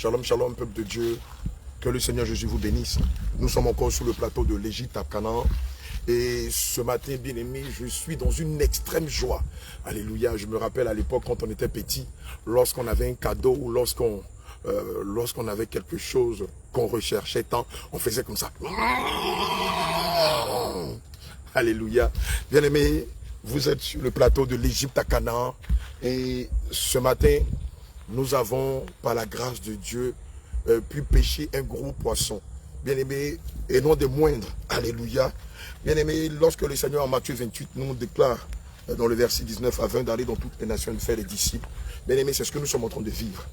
Shalom, shalom, peuple de Dieu. Que le Seigneur Jésus vous bénisse. Nous sommes encore sur le plateau de l'Égypte à Canaan. Et ce matin, bien aimé, je suis dans une extrême joie. Alléluia. Je me rappelle à l'époque, quand on était petit, lorsqu'on avait un cadeau ou lorsqu'on avait quelque chose qu'on recherchait tant, on faisait comme ça. Alléluia. Bien aimé, vous êtes sur le plateau de l'Égypte à Canaan. Et ce matin, nous avons, par la grâce de Dieu, pu pêcher un gros poisson. Bien aimé, et non des moindres. Alléluia. Bien aimé, lorsque le Seigneur en Matthieu 28 nous déclare, dans le verset 19 à 20, d'aller dans toutes les nations et de faire des disciples. Bien aimé, c'est ce que nous sommes en train de vivre.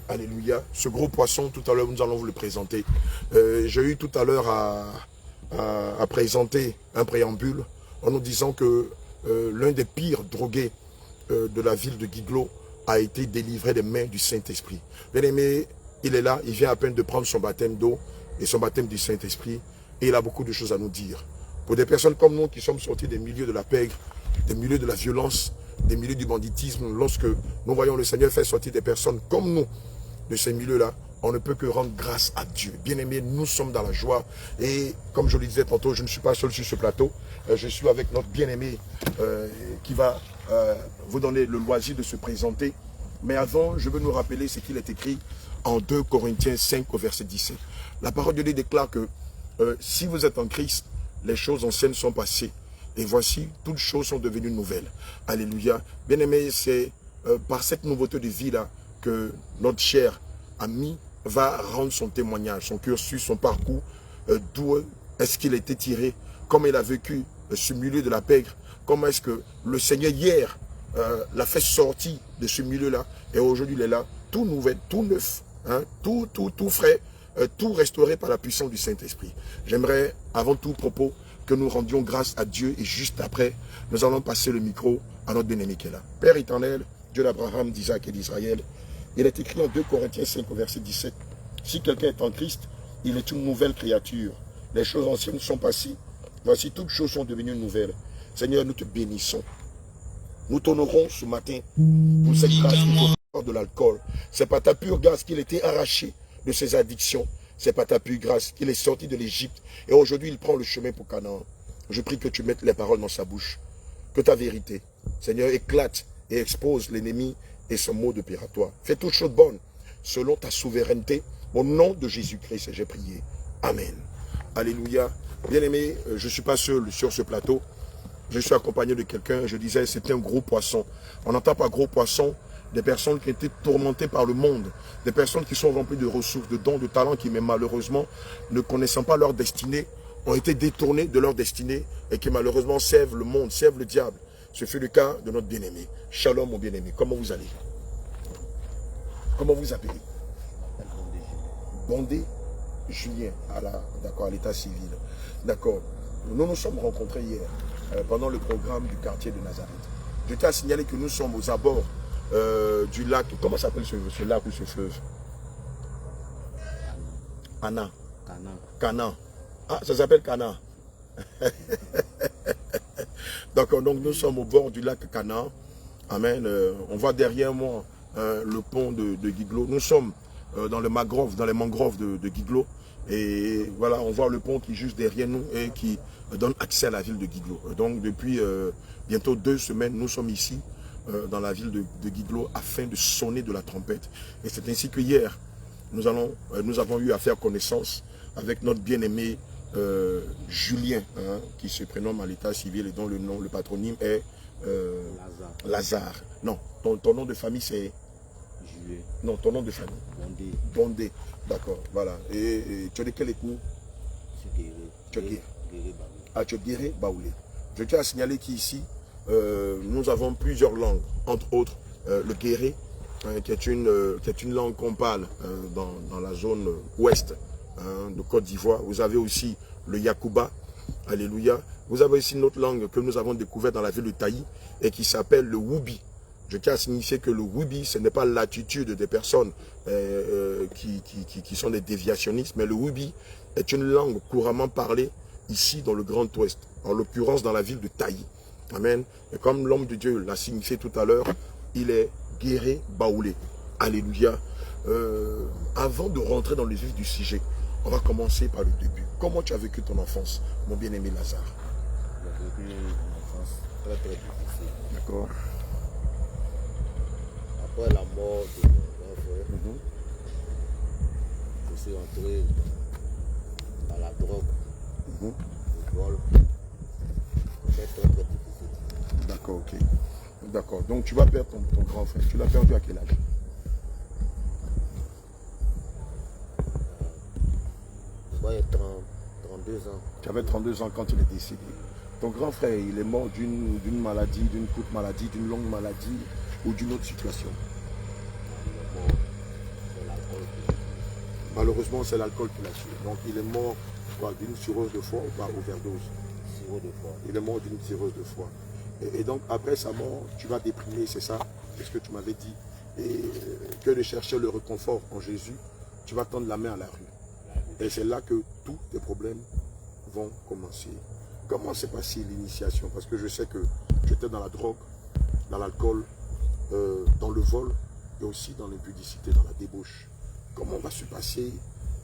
Alléluia. Ce gros poisson, tout à l'heure, nous allons vous le présenter. J'ai eu tout à l'heure à présenter un préambule en nous disant que l'un des pires drogués de la ville de Guiglo a été délivré des mains du Saint-Esprit. Bien aimé, il est là, il vient à peine de prendre son baptême d'eau et son baptême du Saint-Esprit. Et il a beaucoup de choses à nous dire. Pour des personnes comme nous qui sommes sortis des milieux de la pègre, des milieux de la violence, des milieux du banditisme, lorsque nous voyons le Seigneur faire sortir des personnes comme nous de ces milieux-là, on ne peut que rendre grâce à Dieu. Bien-aimés, nous sommes dans la joie. Et comme je le disais tantôt, je ne suis pas seul sur ce plateau. Je suis avec notre bien-aimé qui va vous donner le loisir de se présenter. Mais avant, je veux nous rappeler ce qu'il est écrit en 2 Corinthiens 5 au verset 17. La parole de Dieu déclare que si vous êtes en Christ, les choses anciennes sont passées. Et voici, toutes choses sont devenues nouvelles. Alléluia. Bien-aimé, c'est par cette nouveauté de vie-là que notre cher ami va rendre son témoignage, son cursus, son parcours, d'où est-ce qu'il a été tiré, comment il a vécu ce milieu de la pègre, comment est-ce que le Seigneur hier l'a fait sortir de ce milieu-là, et aujourd'hui il est là, tout nouvel, tout neuf, hein, tout frais, tout restauré par la puissance du Saint-Esprit. J'aimerais, avant tout propos, que nous rendions grâce à Dieu, et juste après, nous allons passer le micro à notre bien-aimé qui est là. Père éternel, Dieu d'Abraham, d'Isaac et d'Israël, il est écrit en 2 Corinthiens 5 au verset 17, si quelqu'un est en Christ, il est une nouvelle créature. Les choses anciennes sont passées, voici toutes choses sont devenues nouvelles. Seigneur, nous te bénissons. Nous t'honorons ce matin pour cette grâce qui est de l'alcool. C'est par ta pure grâce qu'il était arraché de ses addictions. C'est par ta pure grâce qu'il est sorti de l'Égypte. Et aujourd'hui, il prend le chemin pour Canaan. Je prie que tu mettes les paroles dans sa bouche. Que ta vérité, Seigneur, éclate et expose l'ennemi et son mot de piratoire. Fais toutes choses bonnes selon ta souveraineté. Au nom de Jésus-Christ, j'ai prié. Amen. Alléluia. Bien-aimé, je ne suis pas seul sur ce plateau. Je suis accompagné de quelqu'un, je disais, c'était un gros poisson. On n'entend pas gros poisson, des personnes qui étaient tourmentées par le monde, des personnes qui sont remplies de ressources, de dons, de talents, qui, mais malheureusement, ne connaissant pas leur destinée, ont été détournés de leur destinée et qui malheureusement servent le monde, servent le diable. Ce fut le cas de notre bien-aimé. Shalom, mon bien-aimé. Comment vous allez? Comment vous appelez? Bondé Julien, d'accord, à l'état civil. D'accord. Nous nous sommes rencontrés hier pendant le programme du quartier de Nazareth. Je tiens à signaler que nous sommes aux abords du lac. Comment s'appelle ce lac ou ce fleuve? Cana. Cana. Ah, ça s'appelle Cana. D'accord, donc nous sommes au bord du lac Cana. Amen. On voit derrière moi le pont de Guiglo. Nous sommes dans les mangroves de Guiglo. Et voilà, on voit le pont qui est juste derrière nous et qui donne accès à la ville de Guiglo. Donc depuis bientôt 2 semaines, nous sommes ici dans la ville de Guiglo afin de sonner de la trompette. Et c'est ainsi que hier, nous avons eu à faire connaissance avec notre bien-aimé Julien, hein, qui se prénomme à l'état civil et dont le patronyme est Lazare. Non, ton nom de famille c'est Julien. Non, ton nom de famille Bondé. D'accord, voilà. Et tu es de quel époux? Tu es Guéré. Ah, tu es Guéré Baoulé. Je tiens à signaler qu'ici, nous avons plusieurs langues, entre autres le Guéré, hein, qui est une langue qu'on parle dans la zone ouest de Côte d'Ivoire. Vous avez aussi le Yakuba, alléluia. Vous avez aussi une autre langue que nous avons découverte dans la ville de Taï et qui s'appelle le Woubi. Je tiens à signifier que le Woubi, ce n'est pas l'attitude des personnes qui sont des déviationnistes, mais le Woubi est une langue couramment parlée ici dans le Grand Ouest, en l'occurrence dans la ville de Taï. Amen. Et comme l'homme de Dieu l'a signifié tout à l'heure, il est Guéré Baoulé. Alléluia. Avant de rentrer dans le vif du sujet, on va commencer par le début. Comment tu as vécu ton enfance, mon bien-aimé Lazare? J'ai vécu une enfance très difficile. D'accord. Après la mort de mon frère, je suis entré dans la drogue, le vol. C'était très difficile. D'accord, ok. D'accord. Donc tu vas perdre ton grand frère. Tu l'as perdu à quel âge? Je crois qu'il y a 32 ans. Tu avais 32 ans quand il est décédé. Ton grand frère, il est mort d'une maladie, d'une courte maladie, d'une longue maladie ou d'une autre situation? Il est mort. C'est l'alcool qui Malheureusement, c'est l'alcool qui l'a tué. Donc il est mort d'une cirrhose de foie ou par overdose. sirop de foie. Il est mort d'une cirrhose de foie. Et donc après sa mort, tu vas déprimer, c'est ça? C'est ce que tu m'avais dit. Et que de chercher le réconfort en Jésus, tu vas tendre la main à la rue. Et c'est là que tous tes problèmes vont commencer. Comment s'est passée l'initiation? Parce que je sais que tu étais dans la drogue, dans l'alcool, dans le vol et aussi dans l'impudicité, dans la débauche. Comment va se passer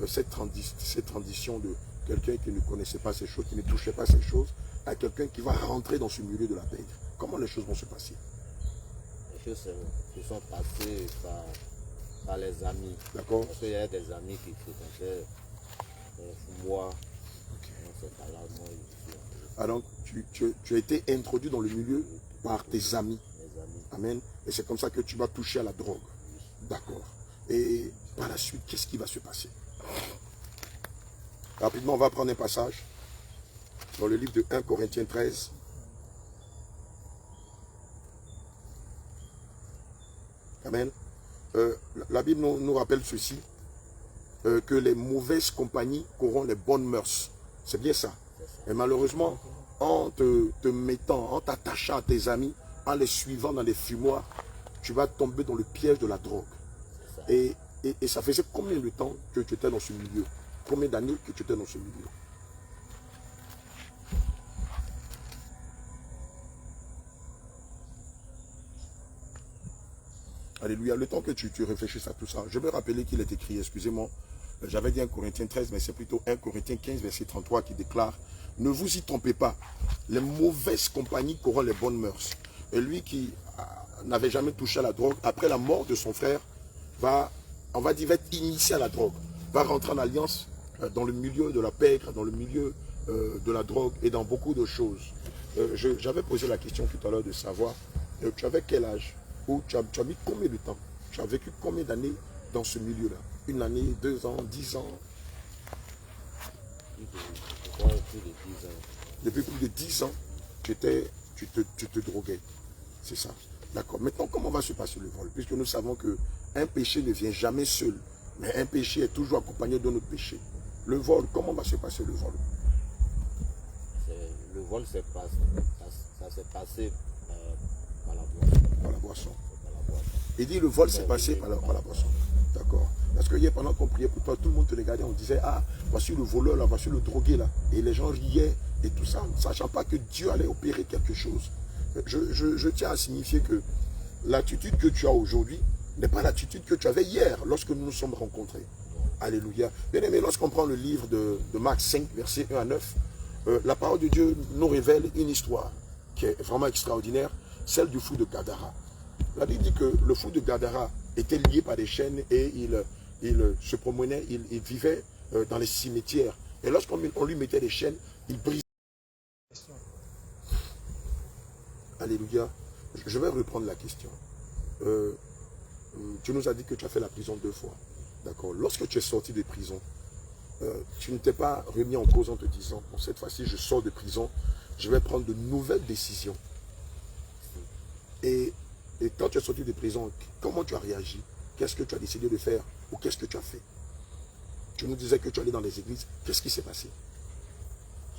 cette transition de quelqu'un qui ne connaissait pas ces choses, qui ne touchait pas ces choses, à quelqu'un qui va rentrer dans ce milieu de la paix? Comment les choses vont se passer? Les choses se sont passées par les amis. D'accord? Parce qu'il y a des amis qui fréquentaient moi. Ah, donc tu as été introduit dans le milieu par tes amis. Mes amis. Amen. Et c'est comme ça que tu vas toucher à la drogue. D'accord. Et par la suite, qu'est-ce qui va se passer? Rapidement, on va prendre un passage dans le livre de 1 Corinthiens 13. Amen. La Bible nous rappelle ceci, que les mauvaises compagnies corrompent les bonnes mœurs. C'est bien ça. Et malheureusement, en te mettant, en t'attachant à tes amis, en les suivant dans les fumoirs, tu vas tomber dans le piège de la drogue. Et ça faisait combien de temps que tu étais dans ce milieu? Combien d'années que tu étais dans ce milieu? Alléluia. Le temps que tu réfléchisses à tout ça, je vais rappeler qu'il est écrit, excusez-moi, j'avais dit 1 Corinthiens 13, mais c'est plutôt 1 Corinthiens 15, verset 33 qui déclare: ne vous y trompez pas, les mauvaises compagnies corrompent les bonnes mœurs. Et lui qui n'avait jamais touché à la drogue, après la mort de son frère, va être initié à la drogue, va rentrer en alliance dans le milieu de la pègre, dans le milieu de la drogue et dans beaucoup de choses. J'avais posé la question tout à l'heure de savoir, tu avais quel âge? Ou tu as mis combien de temps? Tu as vécu combien d'années dans ce milieu-là? 1 année, 2 ans, 10 ans? Plus de 10 ans. Depuis plus de 10 ans, tu te droguais. C'est ça. D'accord. Maintenant, comment va se passer le vol? Puisque nous savons qu'un péché ne vient jamais seul. Mais un péché est toujours accompagné d'un autre péché. Le vol, comment va se passer le vol? Le vol s'est passé, ça s'est passé par la boisson. Par la boisson. Par la boisson. Il dit le vol s'est passé par la boisson. D'accord. Parce que hier, pendant qu'on priait pour toi, tout le monde te regardait, on disait: ah, voici le voleur là, voici le drogué là. Et les gens riaient et tout ça, ne sachant pas que Dieu allait opérer quelque chose. Je tiens à signifier que l'attitude que tu as aujourd'hui n'est pas l'attitude que tu avais hier lorsque nous nous sommes rencontrés. Alléluia. Bien aimé, lorsqu'on prend le livre de Marc 5, versets 1 à 9, la parole de Dieu nous révèle une histoire qui est vraiment extraordinaire, celle du fou de Gadara. La Bible dit que le fou de Gadara était lié par des chaînes et il se promenait, il vivait dans les cimetières. Et lorsqu'on lui mettait des chaînes, il brisait. Alléluia. Je vais reprendre la question. Tu nous as dit que tu as fait la prison 2 fois. D'accord. Lorsque tu es sorti de prison, tu ne t'es pas remis en cause en te disant: bon, cette fois-ci, je sors de prison, je vais prendre de nouvelles décisions. Et quand tu es sorti de prison, comment tu as réagi? Qu'est-ce que tu as décidé de faire? Ou qu'est-ce que tu as fait? Tu nous disais que tu allais dans les églises. Qu'est-ce qui s'est passé?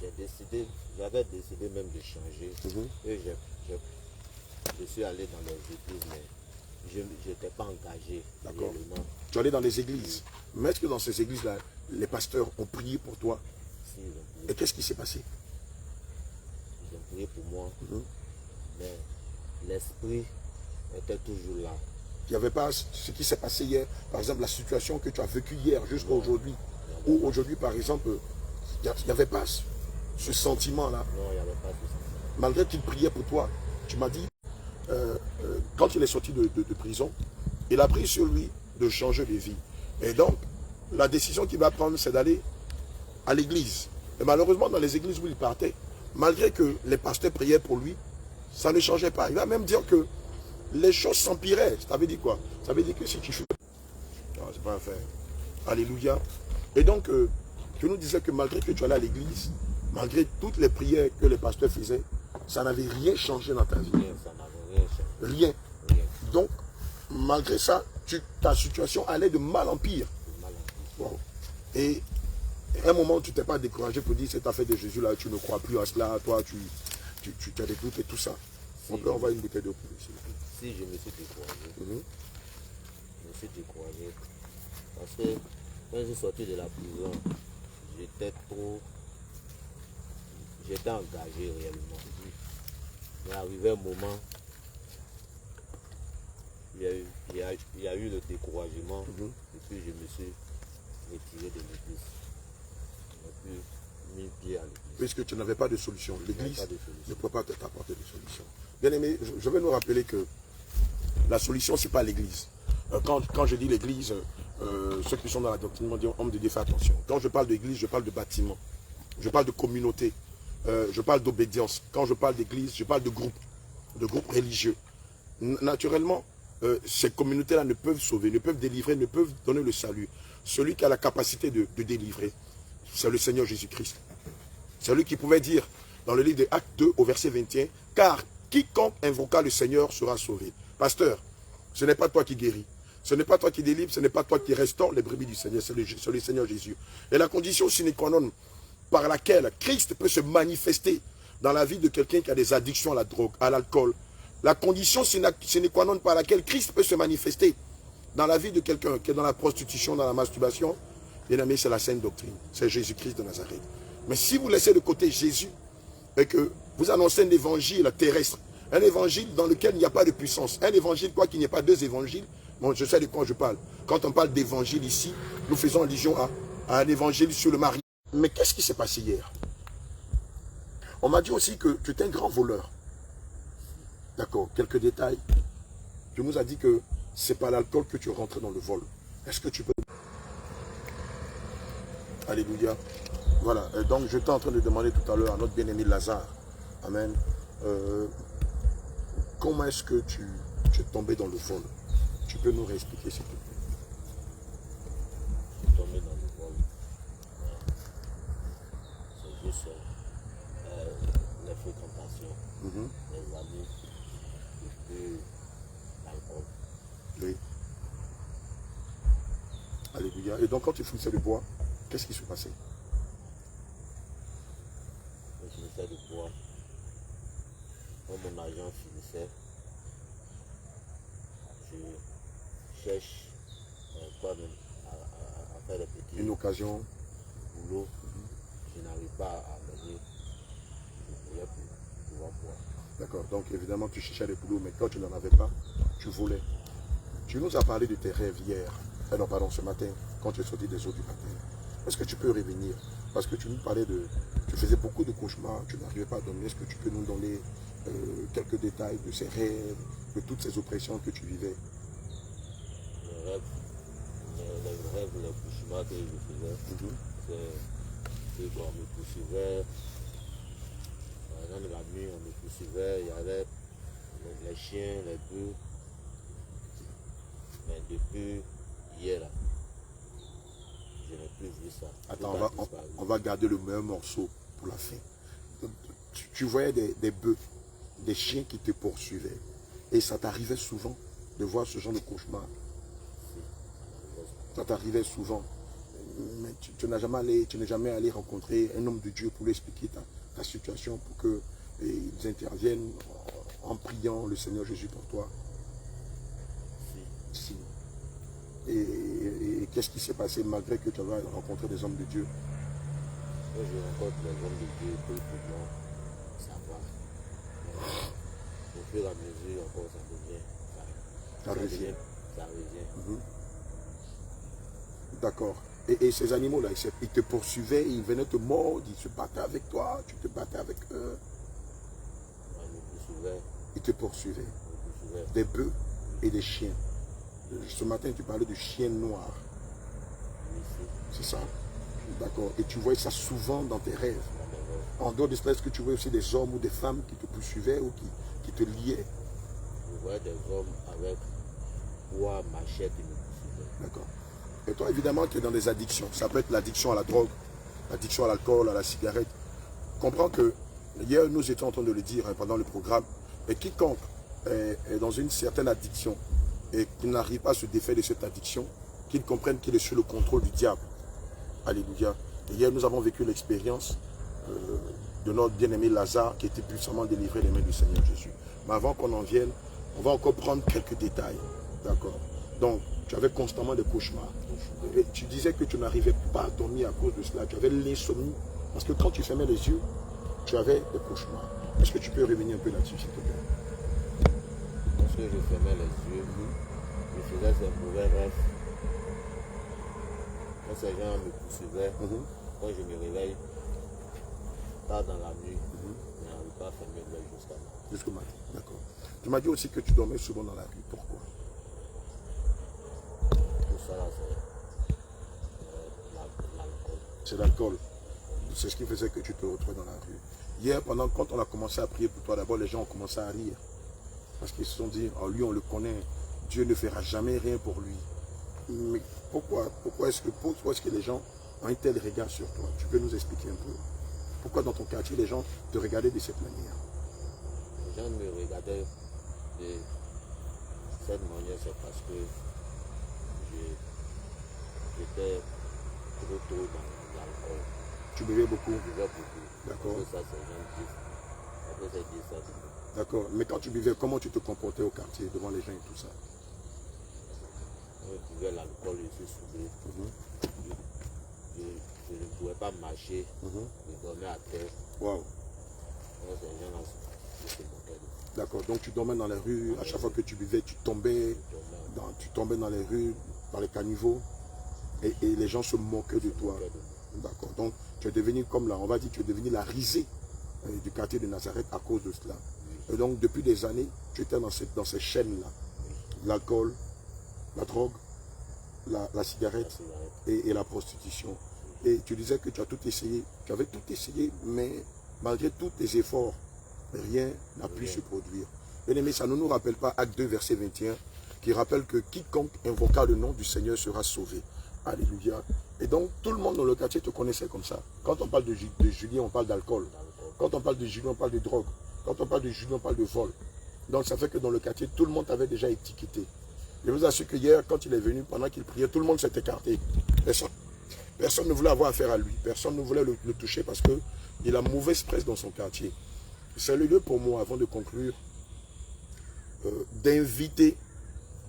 J'avais décidé même de changer. Et je suis allé dans les églises, mais je n'étais pas engagé. D'accord. Tu es allé dans les églises. Mais est-ce que dans ces églises-là, les pasteurs ont prié pour toi? Si, ils ont prié. Et qu'est-ce qui s'est passé? Ils ont prié pour moi. Mais l'esprit était toujours là. Il n'y avait pas ce qui s'est passé hier. Par exemple, la situation que tu as vécue hier jusqu'à aujourd'hui. Ou aujourd'hui, par exemple, il n'y avait pas ce sentiment-là. Non, il n'y avait pas ce sentiment. Malgré qu'il priait pour toi, tu m'as dit, quand il est sorti de prison, il a pris sur lui de changer de vie. Et donc, la décision qu'il va prendre, c'est d'aller à l'église. Et malheureusement, dans les églises où il partait, malgré que les pasteurs priaient pour lui, ça ne changeait pas. Il va même dire que les choses s'empiraient. Ça veut dire quoi? Ça veut dire que si tu fais... Non, c'est pas un fait. Alléluia. Et donc, tu nous disais que malgré que tu allais à l'église, malgré toutes les prières que les pasteurs faisaient, ça n'avait rien changé dans ta vie. Rien, ça n'avait rien changé. Rien. Rien. Donc, malgré ça, ta situation allait de mal en pire. De mal en pire. Wow. Et à un moment, tu t'es pas découragé pour dire cette affaire de Jésus là, tu ne crois plus à cela, toi, tu as des doutes et tout ça. Si, On peut envoyer une bouteille d'eau pour ici. Si je me suis découragé, je me suis découragé parce que quand je suis sorti de la prison, j'étais engagé réellement. Mais arrivé un moment, il y a eu le découragement et puis je me suis retiré de l'église. Je n'ai plus mis pied à l'église. Puisque tu n'avais pas de solution. L'église Pas de solution. ne peut pas t'apporter de solution. Bien aimé, je vais nous rappeler que la solution, ce n'est pas l'église. Quand je dis l'église, ceux qui sont dans la doctrine vont dire, homme de Dieu, fais attention. Quand je parle d'église, je parle de bâtiment. Je parle de communauté. Je parle d'obédience. Quand je parle d'église, je parle de groupe religieux. Naturellement, ces communautés-là ne peuvent sauver, ne peuvent délivrer, ne peuvent donner le salut. Celui qui a la capacité de délivrer, c'est le Seigneur Jésus-Christ. C'est lui qui pouvait dire dans le livre des Actes 2 au verset 21, car quiconque invoqua le Seigneur sera sauvé. Pasteur, ce n'est pas toi qui guéris, ce n'est pas toi qui délivre, ce n'est pas toi qui restaure les brebis du Seigneur, c'est le Seigneur Jésus. Et la condition sine qua non par laquelle Christ peut se manifester dans la vie de quelqu'un qui a des addictions à la drogue, à l'alcool, la condition sine qua non par laquelle Christ peut se manifester dans la vie de quelqu'un qui est dans la prostitution, dans la masturbation, bien aimé, c'est la sainte doctrine, c'est Jésus-Christ de Nazareth. Mais si vous laissez de côté Jésus et que vous annoncez un évangile terrestre, un évangile dans lequel il n'y a pas de puissance, un évangile, quoi qu'il n'y ait pas deux évangiles, bon, je sais de quoi je parle. Quand on parle d'évangile ici, nous faisons allusion à un évangile sur le mariage. Mais qu'est-ce qui s'est passé hier? On m'a dit aussi que tu es un grand voleur. D'accord, quelques détails. Tu nous as dit que c'est par l'alcool que tu rentres dans le vol. Est-ce que tu peux... Alléluia. Voilà, donc j'étais en train de demander tout à l'heure à notre bien-aimé Lazare, amen, comment est-ce que tu es tombé dans le vol? Tu peux nous réexpliquer s'il te plaît? Je suis tombé dans le vol. C'est juste les fréquentations, les amis, et puis l'alcool. Oui. Alléluia. Et donc quand tu finissais le bois, qu'est-ce qui se passait? Je finissais de boire. Quand mon argent finissait, je cherche à faire des petits Une occasion. boulots. Je n'arrive pas à mener. Je voulais pouvoir boire. D'accord, donc évidemment tu cherchais des boulots, mais quand tu n'en avais pas, tu volais. Tu nous as parlé de tes rêves hier, non pardon, ce matin, quand tu es sorti des eaux du matin. Est-ce que tu peux revenir? Parce que tu nous parlais de... Tu faisais beaucoup de cauchemars, tu n'arrivais pas à dormir. Est-ce que tu peux nous donner quelques détails de ces rêves, de toutes ces oppressions que tu vivais? Les rêves, les cauchemars que je faisais, c'est qu'on me poursuivait. Dans la nuit, on me poursuivait, il y avait les chiens, les bœufs. Mais depuis hier, là, je n'ai plus vu ça. Attends, on va garder le meilleur morceau pour la fin. Tu voyais des bœufs, des chiens qui te poursuivaient. Et ça t'arrivait souvent de voir ce genre de cauchemar. Ça t'arrivait souvent. Mais tu n'es jamais allé rencontrer un homme de Dieu pour lui expliquer ta situation, pour qu'ils interviennent en priant le Seigneur Jésus pour toi. Si. Et qu'est-ce qui s'est passé malgré que tu avais rencontré des hommes de Dieu? Quand je rencontre les hommes de Dieu, tout le monde, ça va. Au fur et à mesure, encore, ça devient. Ça revient. ça revient. D'accord. Et ces animaux-là, ils te poursuivaient, ils venaient te mordre, ils se battaient avec toi, tu te battais avec eux. Ils te poursuivaient. Des bœufs et des chiens. Ce matin, tu parlais de chiens noirs. C'est ça? D'accord. Et tu voyais ça souvent dans tes rêves. En dehors de cela, est-ce que tu voyais aussi des hommes ou des femmes qui te poursuivaient ou qui te liaient? Je voyais des hommes avec poids, machette et me poursuivaient. D'accord. Et toi, évidemment, tu es dans des addictions. Ça peut être l'addiction à la drogue, l'addiction à l'alcool, à la cigarette. Comprends que, hier, nous étions en train de le dire pendant le programme, et quiconque est dans une certaine addiction et qui n'arrive pas à se défaire de cette addiction, qu'il comprenne qu'il est sous le contrôle du diable. Alléluia. Et hier, nous avons vécu l'expérience de notre bien-aimé Lazare qui était puissamment délivré des mains du Seigneur Jésus. Mais avant qu'on en vienne, on va encore prendre quelques détails. D'accord. Donc, tu avais constamment des cauchemars. Et tu disais que tu n'arrivais pas à dormir à cause de cela. Tu avais l'insomnie. Parce que quand tu fermais les yeux, tu avais des cauchemars. Est-ce que tu peux revenir un peu là-dessus, s'il te plaît? Lorsque je fermais les yeux, je faisais ces mauvais rêves. Quand ces gens me poursuivaient, quand je me réveille, tard dans la nuit, je n'arrive pas à fermer l'œil jusqu'au matin. D'accord. Tu m'as dit aussi que tu dormais souvent dans la rue. Pourquoi? Tout ça là, c'est l'alcool. C'est l'alcool. C'est ce qui faisait que tu te retrouvais dans la rue. Hier, quand on a commencé à prier pour toi, d'abord les gens ont commencé à rire. Parce qu'ils se sont dit, oh, lui on le connaît, Dieu ne fera jamais rien pour lui. Mais pourquoi est-ce que les gens ont un tel regard sur toi? Tu peux nous expliquer un peu? Pourquoi dans ton quartier les gens te regardaient de cette manière? Les gens me regardaient de cette manière, c'est parce que j'étais trop tôt dans l'alcool. Tu buvais beaucoup? Je buvais beaucoup. D'accord. Ça, c'est gens après, c'est dit ça. D'accord. Mais quand tu buvais, comment tu te comportais au quartier, devant les gens et tout ça? Quand je buvais l'alcool, je suis saoulé. Je ne pouvais pas marcher. Je dormais à terre. Waouh. Ces gens-là se moquaient. D'accord. Donc tu dormais dans les rues, à chaque fois que tu buvais, tu tombais dans les rues, dans les caniveaux, et les gens se moquaient de toi. D'accord. Donc tu es devenu comme là, on va dire, tu es devenu la risée du quartier de Nazareth à cause de cela. Et donc depuis des années, tu étais dans ces chaînes-là. L'alcool, la drogue, la cigarette et la prostitution. Et tu disais que tu as tout essayé, tu avais tout essayé, mais malgré tous tes efforts, rien n'a pu se produire. Bien aimé, ça ne nous rappelle pas Acte 2, verset 21, qui rappelle que quiconque invoquera le nom du Seigneur sera sauvé. Alléluia. Et donc, tout le monde dans le quartier te connaissait comme ça. Quand on parle de Julien, on parle d'alcool. Quand on parle de Julien, on parle de drogue. Quand on parle de Julien, on parle de vol. Donc, ça fait que dans le quartier, tout le monde t'avait déjà étiqueté. Je vous assure que hier, quand il est venu, pendant qu'il priait, tout le monde s'est écarté. Personne ne voulait avoir affaire à lui. Personne ne voulait le toucher parce qu'il a mauvaise presse dans son quartier. C'est le lieu pour moi, avant de conclure, d'inviter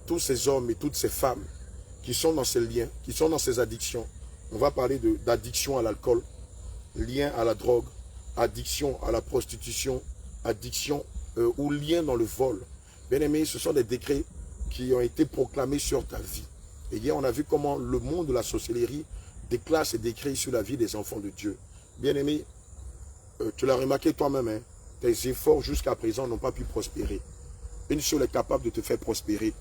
tous ces hommes et toutes ces femmes qui sont dans ces liens, qui sont dans ces addictions. On va parler d'addiction à l'alcool, lien à la drogue, addiction à la prostitution, addiction ou lien dans le vol. Bien aimé, ce sont des décrets qui ont été proclamés sur ta vie. Et hier, on a vu comment le monde de la sorcellerie déclare ces décrets sur la vie des enfants de Dieu. Bien aimé, tu l'as remarqué toi-même, hein, tes efforts jusqu'à présent n'ont pas pu prospérer. Une seule est capable de te faire prospérer.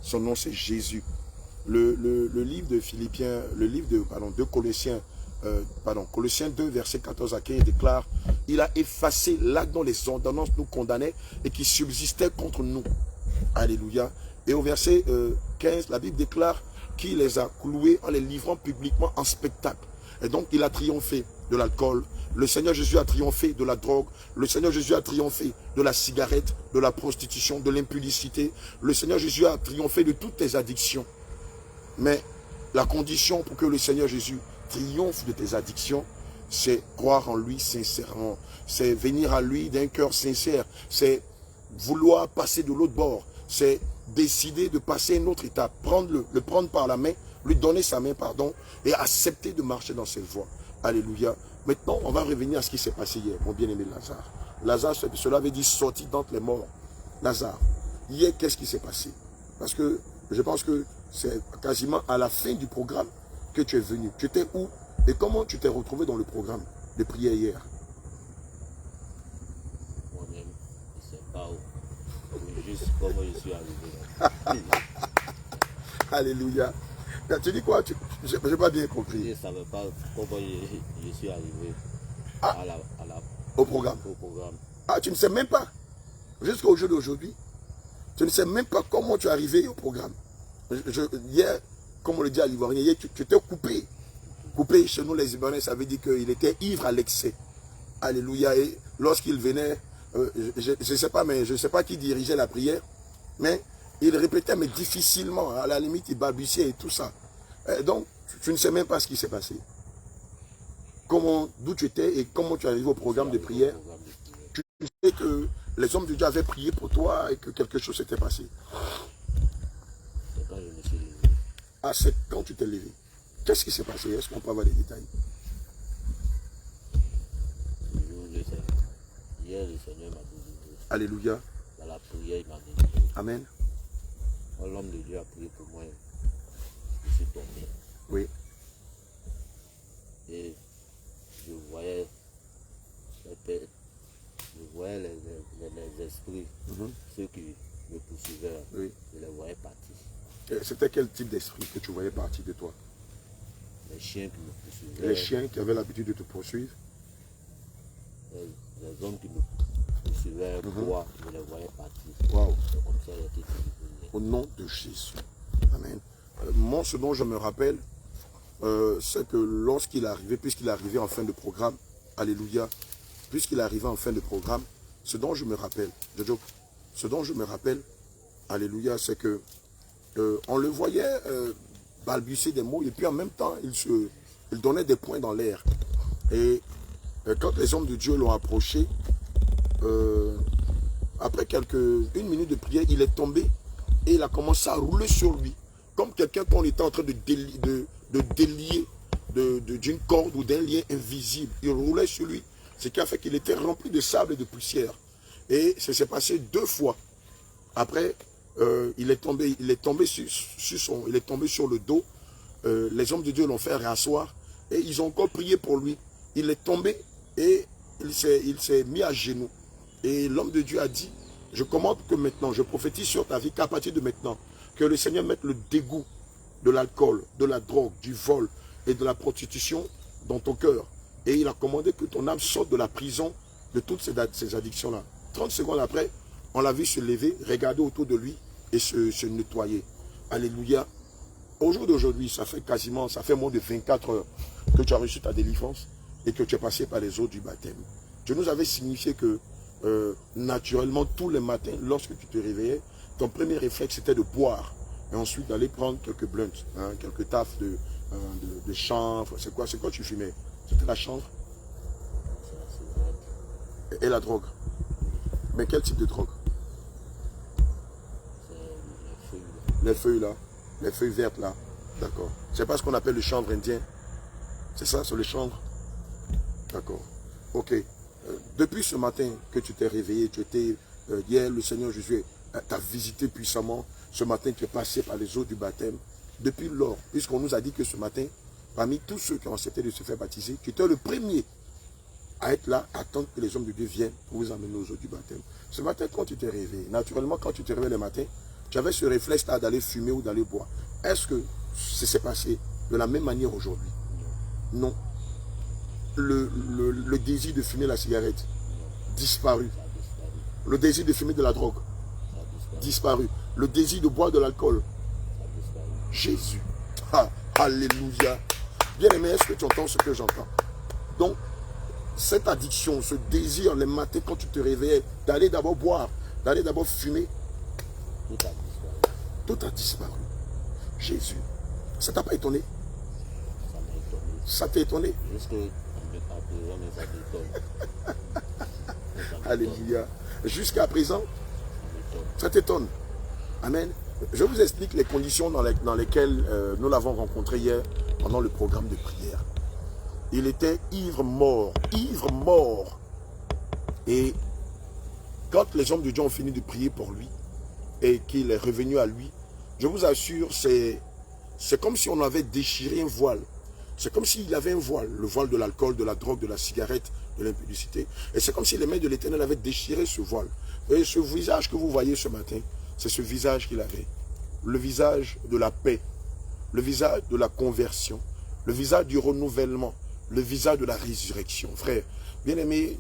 Son nom, c'est Jésus. Le livre de Philippiens, le livre de Colossiens 2, verset 14 à 15 déclare, il a effacé l'acte dont les ordonnances nous condamnaient et qui subsistait contre nous. Alléluia. Et au verset 15, la Bible déclare qu'il les a cloués en les livrant publiquement en spectacle. Et donc, il a triomphé de l'alcool. Le Seigneur Jésus a triomphé de la drogue. Le Seigneur Jésus a triomphé de la cigarette, de la prostitution, de l'impudicité. Le Seigneur Jésus a triomphé de toutes tes addictions. Mais la condition pour que le Seigneur Jésus triomphe de tes addictions, c'est croire en lui sincèrement. C'est venir à lui d'un cœur sincère. C'est vouloir passer de l'autre bord. C'est décider de passer à une autre étape. Le prendre par la main, lui donner sa main, pardon, et accepter de marcher dans cette voie. Alléluia. Maintenant, on va revenir à ce qui s'est passé hier, mon bien-aimé Lazare. Lazare, cela veut dire sorti d'entre les morts. Lazare, hier, qu'est-ce qui s'est passé? Parce que Je pense que c'est quasiment à la fin du programme que tu es venu. Tu étais où et comment tu t'es retrouvé dans le programme de prière hier? Moi-même, je ne sais pas où. Juste comment je suis arrivé. Alléluia. Tu dis quoi? Je n'ai pas bien compris. Je ne savais pas comment je suis arrivé au programme. Ah, tu ne sais même pas? Jusqu'au jour d'aujourd'hui, tu ne sais même pas comment tu es arrivé au programme. Hier, comme on le dit à l'Ivoirien, hier, tu t'es coupé. Coupé, chez nous les Ivoiriens, ça veut dire qu'il était ivre à l'excès. Alléluia. Et lorsqu'il venait, je ne sais pas, mais je ne sais pas qui dirigeait la prière, mais il répétait, mais difficilement. À la limite, il balbutiait et tout ça. Donc, tu ne sais même pas ce qui s'est passé. D'où tu étais et comment tu es arrivé au programme de prière. Tu sais que les hommes de Dieu avaient prié pour toi et que quelque chose s'était passé. C'est quand je me suis levé. Ah, c'est quand tu t'es levé. Qu'est-ce qui s'est passé? Est-ce qu'on peut avoir des détails? Hier, le Seigneur m'a délivré. Alléluia. Dans la prière, il m'a délivré. Amen. Quand l'homme de Dieu a prié pour moi, je suis tombé. Oui. Et je voyais les esprits, ceux qui me poursuivaient, oui. Je les voyais partir. C'était quel type d'esprit que tu voyais partir de toi? Les chiens qui me poursuivaient. Les chiens qui avaient l'habitude de te poursuivre? Les hommes qui me poursuivaient, moi, je les voyais partir. Wow. C'est comme ça qu'il était délivré. Au nom de Jésus. Amen. Moi, ce dont je me rappelle, c'est que lorsqu'il est arrivé, puisqu'il est arrivé en fin de programme, alléluia, puisqu'il est arrivé en fin de programme, ce dont je me rappelle, ce dont je me rappelle, alléluia, c'est que on le voyait balbutier des mots et puis en même temps, il donnait des points dans l'air. Et quand les hommes de Dieu l'ont approché, après une minute de prière, il est tombé et il a commencé à rouler sur lui, comme quelqu'un qu'on était en train de délier d'une corde ou d'un lien invisible. Il roulait sur lui, ce qui a fait qu'il était rempli de sable et de poussière. Et ça s'est passé 2 fois. Après, il est tombé sur le dos. Les hommes de Dieu l'ont fait réasseoir et ils ont encore prié pour lui. Il est tombé et il s'est mis à genoux. Et l'homme de Dieu a dit, je commande que maintenant, je prophétise sur ta vie qu'à partir de maintenant, que le Seigneur mette le dégoût de l'alcool, de la drogue, du vol et de la prostitution dans ton cœur. Et il a commandé que ton âme sorte de la prison de toutes ces addictions-là. 30 secondes après, on l'a vu se lever, regarder autour de lui et se nettoyer. Alléluia. Au jour d'aujourd'hui, ça fait moins de 24 heures que tu as reçu ta délivrance et que tu es passé par les eaux du baptême. Dieu nous avait signifié que naturellement, tous les matins, lorsque tu te réveillais, ton premier réflexe c'était de boire et ensuite d'aller prendre quelques blunts, quelques taffes de chanvre. C'est quoi tu fumais? C'était la chanvre et la drogue. Mais quel type de drogue? Les feuilles là, les feuilles vertes là. D'accord. C'est pas ce qu'on appelle le chanvre indien. C'est ça, c'est le chanvre. D'accord. Ok. Depuis ce matin que tu t'es réveillé, hier le Seigneur Jésus t'a visité puissamment. Ce matin tu es passé par les eaux du baptême. Depuis lors, puisqu'on nous a dit que ce matin, parmi tous ceux qui ont accepté de se faire baptiser, tu étais le premier à être là, à attendre que les hommes de Dieu viennent pour vous amener aux eaux du baptême. Ce matin, quand tu t'es réveillé, naturellement, quand tu te réveilles le matin, tu avais ce réflexe-là d'aller fumer ou d'aller boire. Est-ce que ça s'est passé de la même manière aujourd'hui? Non. Le désir de fumer la cigarette, disparu. Le désir de fumer de la drogue, disparu. Le désir de boire de l'alcool, Jésus. Ah, alléluia. Bien aimé, est-ce que tu entends ce que j'entends? Donc, cette addiction, ce désir les matins quand tu te réveillais, d'aller d'abord boire, d'aller d'abord fumer, tout a disparu. Jésus. Ça t'a pas étonné? Ça m'a étonné. Ça t'a étonné? Alléluia. Jusqu'à présent, ça t'étonne. Amen. Je vous explique les conditions dans lesquelles nous l'avons rencontré hier pendant le programme de prière. Il était ivre mort. Ivre mort. Et quand les hommes de Dieu ont fini de prier pour lui et qu'il est revenu à lui, je vous assure, c'est comme si on avait déchiré un voile. C'est comme s'il avait un voile, le voile de l'alcool, de la drogue, de la cigarette, de l'impudicité. Et c'est comme si les mains de l'Éternel avaient déchiré ce voile. Et ce visage que vous voyez ce matin, c'est ce visage qu'il avait. Le visage de la paix, le visage de la conversion, le visage du renouvellement, le visage de la résurrection. Frère, bien-aimé,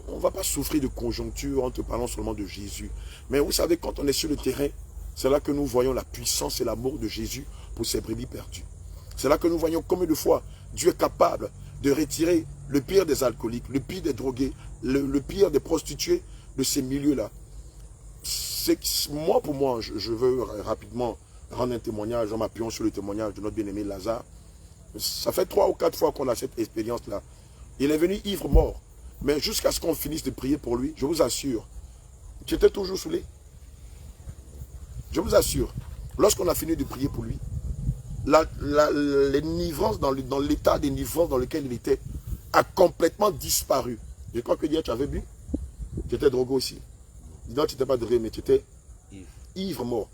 on ne va pas souffrir de conjoncture en te parlant seulement de Jésus. Mais vous savez, quand on est sur le terrain, c'est là que nous voyons la puissance et l'amour de Jésus pour ses brebis perdues. C'est là que nous voyons combien de fois Dieu est capable de retirer le pire des alcooliques, le pire des drogués, le pire des prostituées de ces milieux-là. Moi, pour moi, je veux rapidement rendre un témoignage en m'appuyant sur le témoignage de notre bien-aimé Lazare. Ça fait 3 ou 4 fois qu'on a cette expérience-là. Il est venu ivre mort. Mais jusqu'à ce qu'on finisse de prier pour lui, je vous assure, tu étais toujours saoulé. Je vous assure, lorsqu'on a fini de prier pour lui, l'énivrance, dans l'état d'énivrance dans lequel il était, a complètement disparu. Je crois que hier tu avais bu. Tu étais drogué aussi. Non, tu n'étais pas drogué, mais tu étais ivre mort.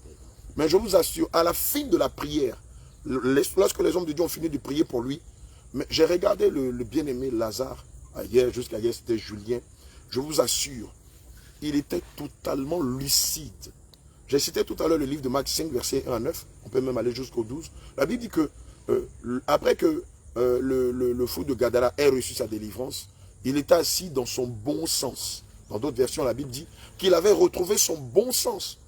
Mais je vous assure, à la fin de la prière, lorsque les hommes de Dieu ont fini de prier pour lui, j'ai regardé le bien-aimé Lazare, hier, jusqu'à hier, c'était Julien. Je vous assure, il était totalement lucide. J'ai cité tout à l'heure le livre de Marc 5, verset 1 à 9. On peut même aller jusqu'au 12. La Bible dit que, après que le fou de Gadara ait reçu sa délivrance, il était assis dans son bon sens. Dans d'autres versions, la Bible dit qu'il avait retrouvé son bon sens.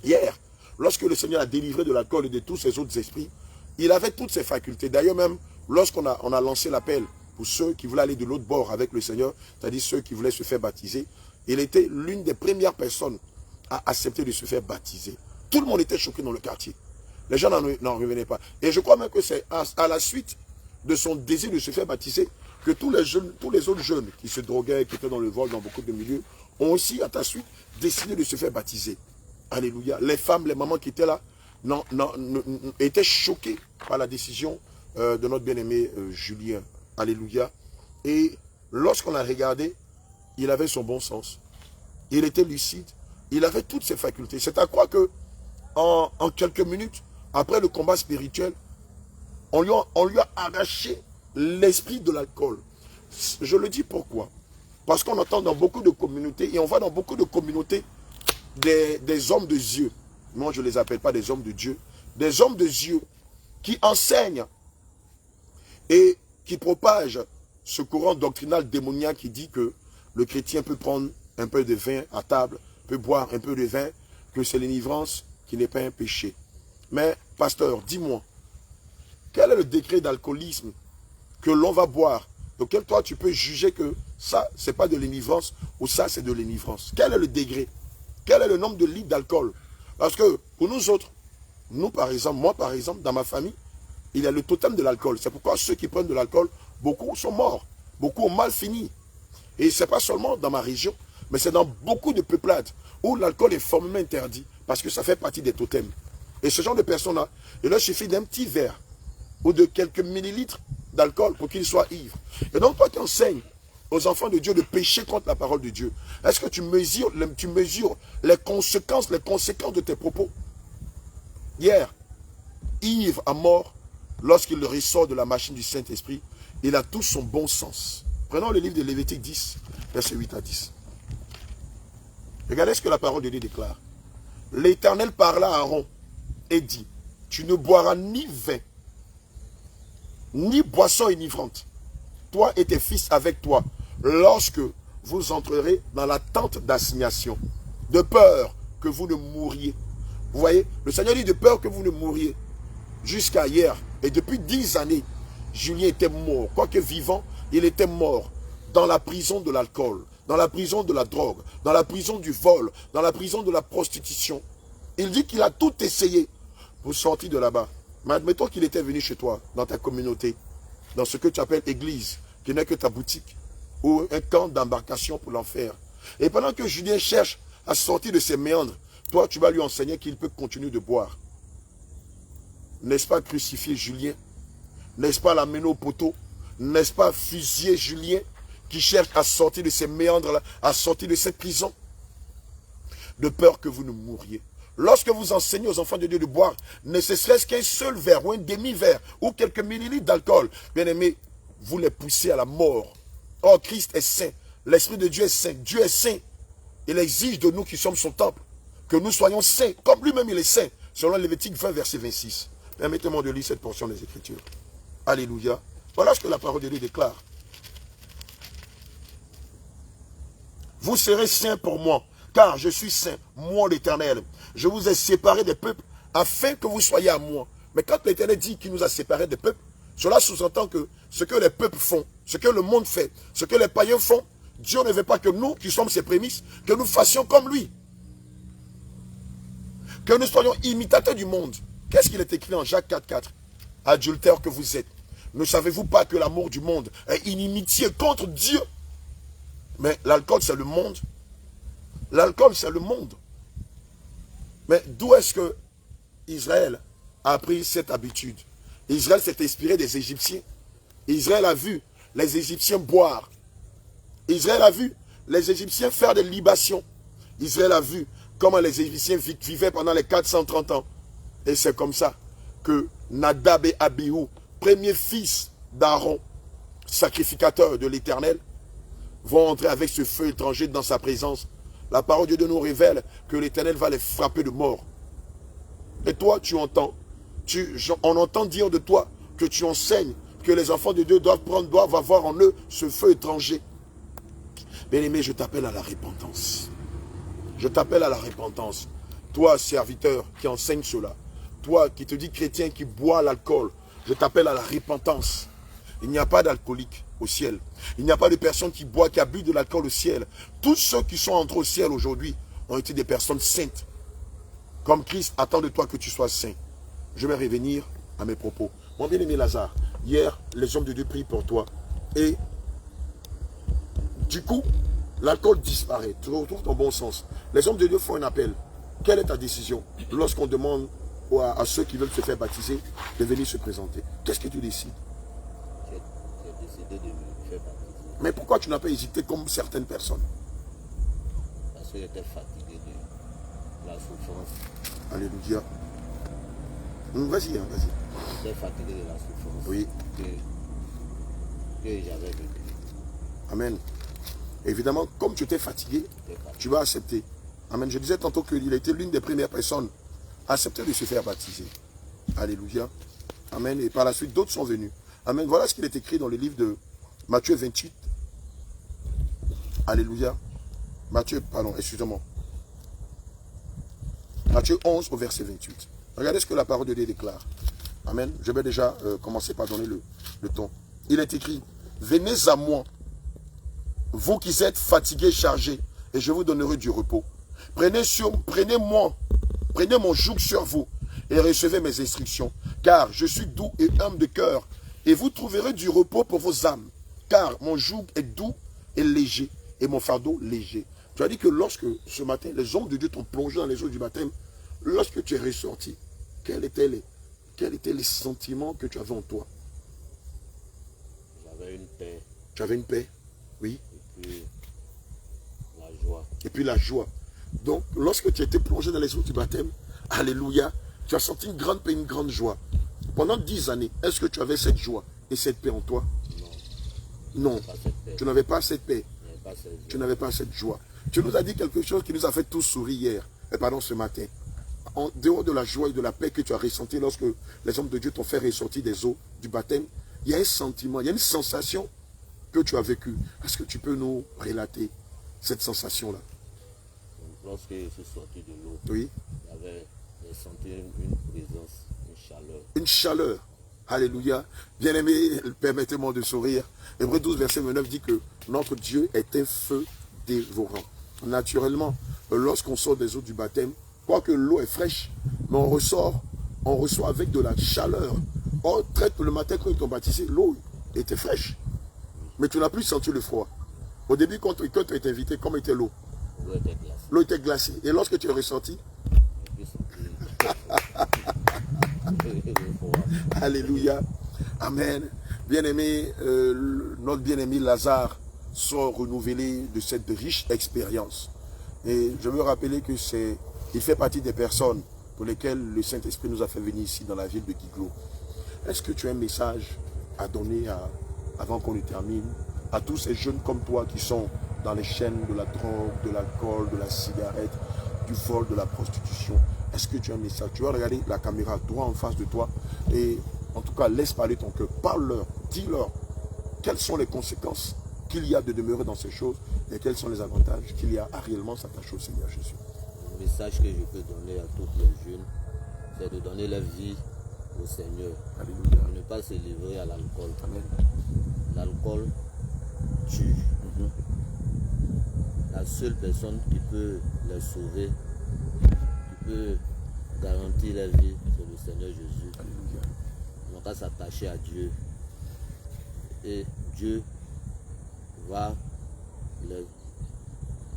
Hier, lorsque le Seigneur a délivré de l'alcool et de tous ses autres esprits, il avait toutes ses facultés. D'ailleurs même, lorsqu'on a lancé l'appel pour ceux qui voulaient aller de l'autre bord avec le Seigneur, c'est-à-dire ceux qui voulaient se faire baptiser, il était l'une des premières personnes à accepter de se faire baptiser. Tout le monde était choqué dans le quartier. Les gens n'en revenaient pas. Et je crois même que c'est à la suite de son désir de se faire baptiser que tous les autres jeunes qui se droguaient, qui étaient dans le vol, dans beaucoup de milieux, ont aussi, à ta suite, décidé de se faire baptiser. Alléluia. Les femmes, les mamans qui étaient là, étaient choquées par la décision de notre bien-aimé Julien. Alléluia. Et lorsqu'on a regardé, il avait son bon sens. Il était lucide. Il avait toutes ses facultés. C'est à croire que en quelques minutes, après le combat spirituel, on lui a arraché l'esprit de l'alcool. Je le dis pourquoi? Parce qu'on entend dans beaucoup de communautés, et on voit dans beaucoup de communautés des hommes de Dieu. Moi, je ne les appelle pas des hommes de Dieu. Des hommes de Dieu qui enseignent et qui propagent ce courant doctrinal démoniaque qui dit que le chrétien peut prendre un peu de vin à table, peut boire un peu de vin, que c'est l'inivrance qui n'est pas un péché. Mais, pasteur, dis-moi, quel est le degré d'alcoolisme que l'on va boire, auquel toi tu peux juger que ça, ce n'est pas de l'inivrance ou ça, c'est de l'inivrance? Quel est le degré? Quel est le nombre de litres d'alcool? Parce que pour nous autres, nous par exemple, moi par exemple, dans ma famille, il y a le totem de l'alcool. C'est pourquoi ceux qui prennent de l'alcool, beaucoup sont morts. Beaucoup ont mal fini. Et ce n'est pas seulement dans ma région, mais c'est dans beaucoup de peuplades où l'alcool est formellement interdit parce que ça fait partie des totems. Et ce genre de personnes-là, il leur suffit d'un petit verre ou de quelques millilitres d'alcool pour qu'ils soient ivres. Et donc toi qui enseignes aux enfants de Dieu de pécher contre la parole de Dieu, est-ce que tu mesures les conséquences de tes propos? Hier, ivre à mort, lorsqu'il ressort de la machine du Saint-Esprit, il a tout son bon sens. Prenons le livre de Lévitique 10, versets 8 à 10. Regardez ce que la parole de Dieu déclare. L'Éternel parla à Aaron et dit, tu ne boiras ni vin, ni boisson enivrante, toi et tes fils avec toi, lorsque vous entrerez dans la tente d'assignation, de peur que vous ne mouriez. Vous voyez, le Seigneur dit de peur que vous ne mouriez. Jusqu'à hier, et depuis 10 années, Julien était mort. Quoique vivant, il était mort dans la prison de l'alcool, dans la prison de la drogue, dans la prison du vol, dans la prison de la prostitution. Il dit qu'il a tout essayé pour sortir de là-bas. Mais admettons qu'il était venu chez toi, dans ta communauté, dans ce que tu appelles église, qui n'est que ta boutique, ou un camp d'embarcation pour l'enfer. Et pendant que Julien cherche à sortir de ses méandres, toi, tu vas lui enseigner qu'il peut continuer de boire. N'est-ce pas crucifier Julien? N'est-ce pas l'amener au poteau? N'est-ce pas fusiller Julien qui cherche à sortir de ces méandres-là, à sortir de cette prison? De peur que vous ne mouriez. Lorsque vous enseignez aux enfants de Dieu de boire, ne serait-ce qu'un seul verre ou un demi-verre ou quelques millilitres d'alcool, bien aimé, vous les poussez à la mort. Oh, Christ est saint. L'Esprit de Dieu est saint. Dieu est saint. Il exige de nous qui sommes son temple que nous soyons saints, comme lui-même il est saint, selon Lévitique 20, verset 26. Permettez-moi de lire cette portion des Écritures. Alléluia. Voilà ce que la parole de Dieu déclare. Vous serez saints pour moi, car je suis saint, moi l'Éternel. Je vous ai séparés des peuples, afin que vous soyez à moi. Mais quand l'Éternel dit qu'il nous a séparés des peuples, cela sous-entend que ce que les peuples font, ce que le monde fait, ce que les païens font, Dieu ne veut pas que nous, qui sommes ses prémices, que nous fassions comme lui. Que nous soyons imitateurs du monde. Qu'est-ce qu'il est écrit en Jacques 4,4? Adultères que vous êtes, ne savez-vous pas que l'amour du monde est inimitié contre Dieu? Mais l'alcool, c'est le monde. L'alcool, c'est le monde. Mais d'où est-ce que Israël a pris cette habitude? Israël s'est inspiré des Égyptiens. Israël a vu les Égyptiens boire. Israël a vu les Égyptiens faire des libations. Israël a vu comment les Égyptiens vivaient pendant les 430 ans. Et c'est comme ça que Nadab et Abihu, premier fils d'Aaron, sacrificateur de l'Éternel, vont entrer avec ce feu étranger dans sa présence. La parole de Dieu nous révèle que l'Éternel va les frapper de mort. Et toi, tu entends, on entend dire de toi que tu enseignes que les enfants de Dieu doivent avoir en eux ce feu étranger. Bien-aimé, je t'appelle à la repentance. Je t'appelle à la repentance. Toi, serviteur, qui enseigne cela. Toi, qui te dis chrétien, qui boit l'alcool. Je t'appelle à la repentance. Il n'y a pas d'alcoolique au ciel. Il n'y a pas de personnes qui boivent, qui abusent de l'alcool au ciel. Tous ceux qui sont entrés au ciel aujourd'hui ont été des personnes saintes. Comme Christ attend de toi que tu sois saint. Je vais revenir à mes propos. Mon bien-aimé Lazare, hier, les hommes de Dieu prient pour toi. Et du coup, l'alcool disparaît. Tu retrouves ton bon sens. Les hommes de Dieu font un appel. Quelle est ta décision lorsqu'on demande à ceux qui veulent se faire baptiser de venir se présenter? Qu'est-ce que tu décides? J'ai décidé de me faire baptiser. Mais pourquoi tu n'as pas hésité comme certaines personnes? Parce que j'étais fatigué de la souffrance. Alléluia. Vas-y, vas-y. J'étais fatigué de la souffrance. Oui. Que j'avais vécu. Amen. Évidemment, comme tu étais fatigué, tu vas accepter. Amen. Je disais tantôt qu'il a été l'une des premières personnes à accepter de se faire baptiser. Alléluia. Amen. Et par la suite, d'autres sont venus. Amen. Voilà ce qu'il est écrit dans le livre de Matthieu 28. Alléluia. Excusez-moi. Matthieu 11 au verset 28. Regardez ce que la parole de Dieu déclare. Amen. Je vais déjà commencer par donner le ton. Il est écrit, venez à moi, vous qui êtes fatigués, chargés, et je vous donnerai du repos. Prenez mon joug sur vous et recevez mes instructions, car je suis doux et humble de cœur, et vous trouverez du repos pour vos âmes, car mon joug est doux et léger, et mon fardeau léger. Tu as dit que lorsque ce matin, les hommes de Dieu t'ont plongé dans les eaux du baptême, lorsque tu es ressorti, quels étaient les sentiments que tu avais en toi? J'avais une paix. Tu avais une paix? Oui. Et puis la joie. Et puis la joie. Donc, lorsque tu étais plongé dans les eaux du baptême, alléluia, tu as senti une grande paix, une grande joie. Pendant 10 années, est-ce que tu avais cette joie et cette paix en toi? Non. Non. Tu n'avais pas cette paix. Tu n'avais pas cette joie. Tu nous as dit quelque chose qui nous a fait tous sourire hier, ce matin. En dehors de la joie et de la paix que tu as ressenti lorsque les hommes de Dieu t'ont fait ressortir des eaux du baptême, il y a un sentiment, il y a une sensation que tu as vécue. Est-ce que tu peux nous relater cette sensation-là? Lorsque je suis sorti de l'eau, oui, j'ai senti une présence, une chaleur. Une chaleur. Alléluia. Bien-aimé, permettez-moi de sourire. Hébreux 12, verset 29 dit que notre Dieu est un feu dévorant. Naturellement, lorsqu'on sort des eaux du baptême, quoique l'eau est fraîche, mais on reçoit avec de la chaleur. Or, le matin, quand ils t'ont baptisé, l'eau était fraîche. Mais tu n'as plus senti le froid. Au début, quand tu as été invité, comment était l'eau? L'eau était glacée. L'eau était glacée. Et lorsque tu es ressorti? Alléluia. Amen. Bien-aimé, notre bien-aimé Lazare sort renouvelé de cette riche expérience. Et je veux rappeler que c'est Il fait partie des personnes pour lesquelles le Saint-Esprit nous a fait venir ici dans la ville de Guiglo. Est-ce que tu as un message à donner avant qu'on le termine à tous ces jeunes comme toi qui sont dans les chaînes de la drogue, de l'alcool, de la cigarette, du vol, de la prostitution? Est-ce que tu as un message? Tu vas regarder la caméra droit en face de toi et en tout cas laisse parler ton cœur. Parle-leur, dis-leur quelles sont les conséquences qu'il y a de demeurer dans ces choses et quels sont les avantages qu'il y a à réellement s'attacher au Seigneur Jésus. Le message que je peux donner à tous les jeunes, c'est de donner leur vie au Seigneur. Alléluia. Ne pas se livrer à l'alcool. Amen. L'alcool tue. La seule personne qui peut les sauver, qui peut garantir leur vie, c'est le Seigneur Jésus. Alléluia. On va s'attacher à Dieu. Et Dieu va les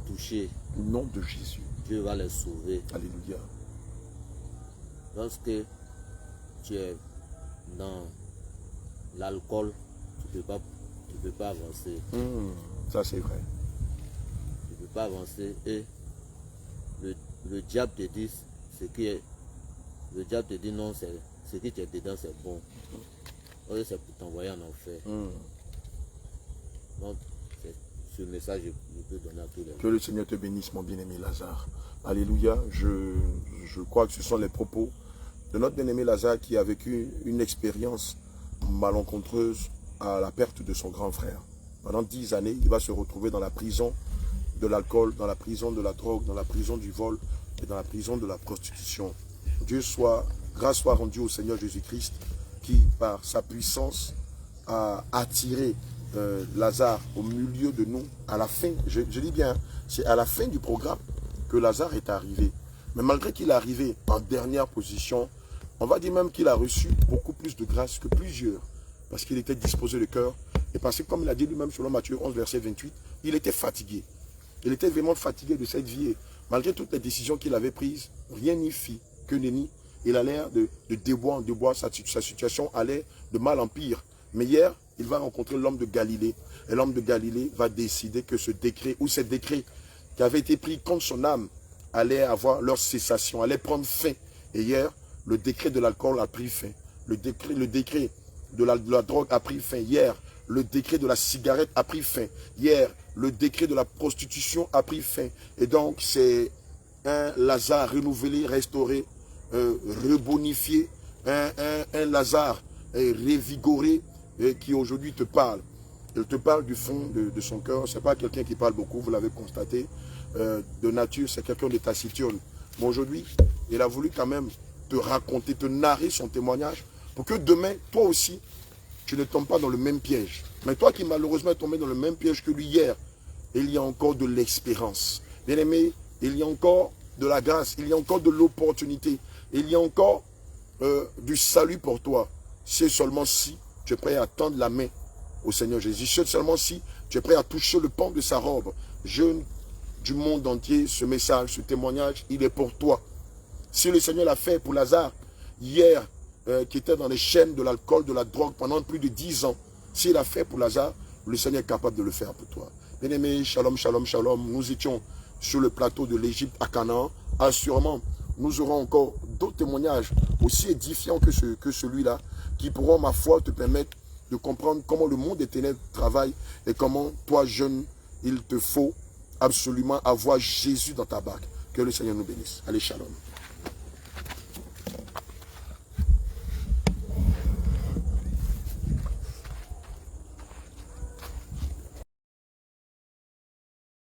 toucher. Au nom de Jésus. Dieu va les sauver. Alléluia. Lorsque tu es dans l'alcool, tu ne peux pas avancer. Ça c'est vrai. Tu ne peux pas avancer et le diable te dit ce qui est. Le diable te dit non, ce qui est dedans c'est bon. C'est pour t'envoyer en enfer. Donc, c'est ce message que je peux donner à tous les gens. Que le Seigneur te bénisse, mon bien-aimé Lazare. Alléluia. Je crois que ce sont les propos de notre bien-aimé Lazare qui a vécu une expérience malencontreuse à la perte de son grand frère. Pendant 10 années, il va se retrouver dans la prison de l'alcool, dans la prison de la drogue, dans la prison du vol et dans la prison de la prostitution. Grâce soit rendue au Seigneur Jésus-Christ qui, par sa puissance, a attiré Lazare au milieu de nous. À la fin, je dis bien, c'est à la fin du programme que Lazare est arrivé. Mais malgré qu'il est arrivé en dernière position, on va dire même qu'il a reçu beaucoup plus de grâce que plusieurs. Parce qu'il était disposé de cœur. Et parce que, comme il a dit lui-même selon Matthieu 11, verset 28, il était fatigué. Il était vraiment fatigué de cette vie. Et malgré toutes les décisions qu'il avait prises, rien n'y fit que nenni. Il a l'air de déboire en déboire. Sa situation allait de mal en pire. Mais hier, il va rencontrer l'homme de Galilée. Et l'homme de Galilée va décider que ce décret, ou ces décrets qui avaient été pris contre son âme, allait avoir leur cessation, allait prendre fin. Et hier, le décret de l'alcool a pris fin. Le décret de la drogue a pris fin. Hier, le décret de la cigarette a pris fin. Hier, le décret de la prostitution a pris fin. Et donc, c'est un Lazare renouvelé, restauré, rebonifié. Un Lazare révigoré qui aujourd'hui te parle. Il te parle du fond de son cœur. Ce n'est pas quelqu'un qui parle beaucoup, vous l'avez constaté. De nature, c'est quelqu'un de taciturne. Mais aujourd'hui, il a voulu quand même te raconter, te narrer son témoignage pour que demain, toi aussi, tu ne tombes pas dans le même piège. Mais toi qui malheureusement es tombé dans le même piège que lui hier, il y a encore de l'espérance. Bien aimé, il y a encore de la grâce, il y a encore de l'opportunité, il y a encore du salut pour toi. C'est seulement si tu es prêt à tendre la main au Seigneur Jésus. C'est seulement si tu es prêt à toucher le pan de sa robe. Jeune du monde entier, ce message, ce témoignage, il est pour toi. Si le Seigneur l'a fait pour Lazare, hier, qui était dans les chaînes de l'alcool, de la drogue pendant plus de 10 ans, s'il l'a fait pour Lazare, le Seigneur est capable de le faire pour toi. Bien-aimé, shalom, shalom, shalom. Nous étions sur le plateau de l'Égypte à Canaan. Assurément, nous aurons encore d'autres témoignages aussi édifiants que celui-là, qui pourront, ma foi, te permettre de comprendre comment le monde des ténèbres travaille et comment, toi, jeune, il te faut absolument avoir Jésus dans ta barque. Que le Seigneur nous bénisse. Allez, shalom.